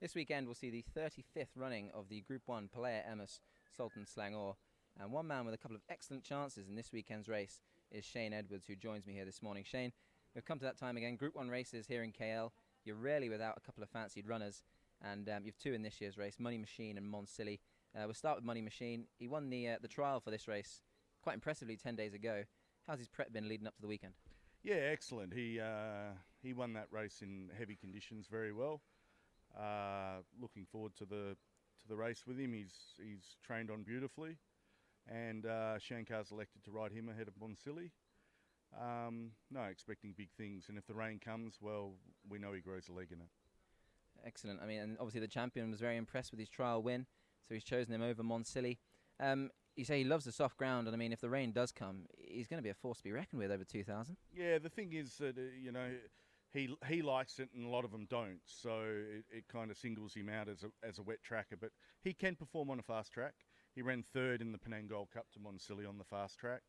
This weekend we'll see the 35th running of the Group 1 Palea Emmis Sultan Selangor. And one man with a couple of excellent chances in this weekend's race is Shane Edwards, who joins me here this morning. Shane, we've come to that time again. Group 1 races here in KL. You're rarely without a couple of fancied runners. And you've two in this year's race, Money Machine and Monsal. We'll start with Money Machine. He won the trial for this race quite impressively 10 days ago. How's his prep been leading up to the weekend? Yeah, excellent. He won that race in heavy conditions very well. Looking forward to the race with him. He's trained on beautifully, and Shankar's elected to ride him ahead of Monsal. No, expecting big things, and if the rain comes, well, we know he grows a leg in it. Excellent. I mean, and obviously the champion was very impressed with his trial win, so he's chosen him over Monsal. You say he loves the soft ground, and I mean, if the rain does come, he's going to be a force to be reckoned with over 2,000. Yeah, the thing is that he likes it, and a lot of them don't. So it kind of singles him out as a wet tracker. But he can perform on a fast track. He ran third in the Penang Gold Cup to Monsal on the fast track,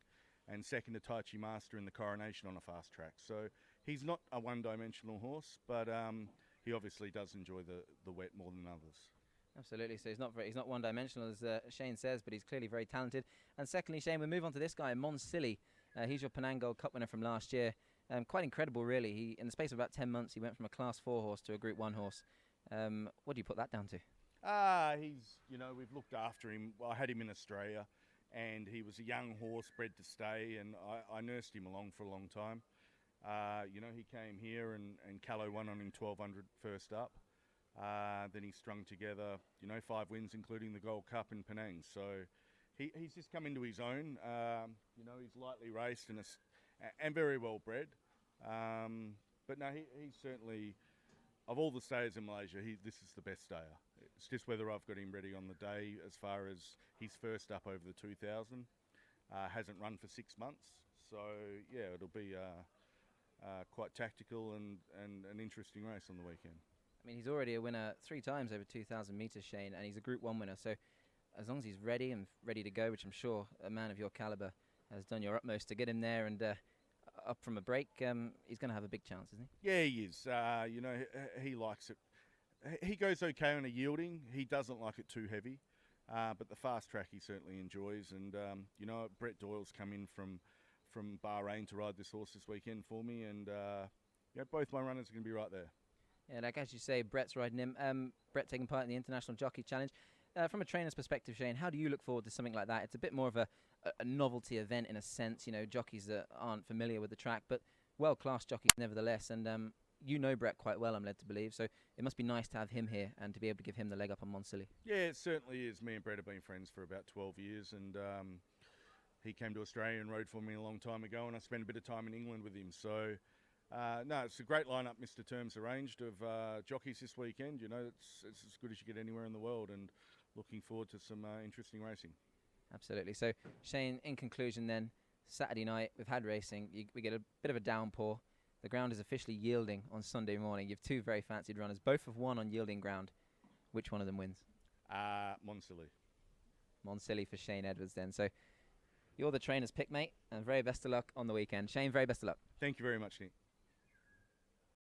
and second to Tai Chi Master in the Coronation on a fast track. So he's not a one-dimensional horse, but he obviously does enjoy the wet more than others. Absolutely. So he's not one-dimensional, as Shane says, but he's clearly very talented. And secondly, Shane, we move on to this guy, Monsal. He's your Penang Gold Cup winner from last year. Quite incredible, really. He, in the space of about 10 months, he went from a Class 4 horse to a Group 1 horse. What do you put that down to? We've looked after him. Well, I had him in Australia, and he was a young horse bred to stay, and I nursed him along for a long time. He came here, and Callow won on him 1,200 first up. Then he strung together, 5 wins, including the Gold Cup in Penang. So he's just come into his own. He's lightly raced and very well bred. But no, he's certainly, of all the stayers in Malaysia, this is the best stayer. It's just whether I've got him ready on the day. As far as he's first up over the 2,000, hasn't run for 6 months. So yeah, it'll be quite tactical and an interesting race on the weekend. I mean, he's already a winner 3 times over 2,000 metres, Shane, and he's a Group 1 winner. So as long as he's ready to go, which I'm sure a man of your calibre has done your utmost to get him there and up from a break, he's going to have a big chance, isn't he? Yeah, he is. He likes it. He goes okay on a yielding. He doesn't like it too heavy. But the fast track he certainly enjoys. And, Brett Doyle's come in from Bahrain to ride this horse this weekend for me. And, both my runners are going to be right there. Yeah, like as you say, Brett's riding him. Brett taking part in the International Jockey Challenge. From a trainer's perspective, Shane, how do you look forward to something like that? It's a bit more of a novelty event in a sense. Jockeys that aren't familiar with the track, but world-class jockeys nevertheless. And Brett quite well, I'm led to believe. So it must be nice to have him here and to be able to give him the leg up on Monsal. Yeah, it certainly is. Me and Brett have been friends for about 12 years, and he came to Australia and rode for me a long time ago, and I spent a bit of time in England with him. So no, it's a great lineup Mr. Terms arranged of jockeys this weekend. It's as good as you get anywhere in the world, and looking forward to some interesting racing. Absolutely. So, Shane, in conclusion then, Saturday night, we've had racing. We get a bit of a downpour. The ground is officially yielding on Sunday morning. You have 2 very fancied runners. Both have won on yielding ground. Which one of them wins? Monsal. Monsal for Shane Edwards then. So, you're the trainer's pick, mate, and very best of luck on the weekend. Shane, very best of luck. Thank you very much, Nick.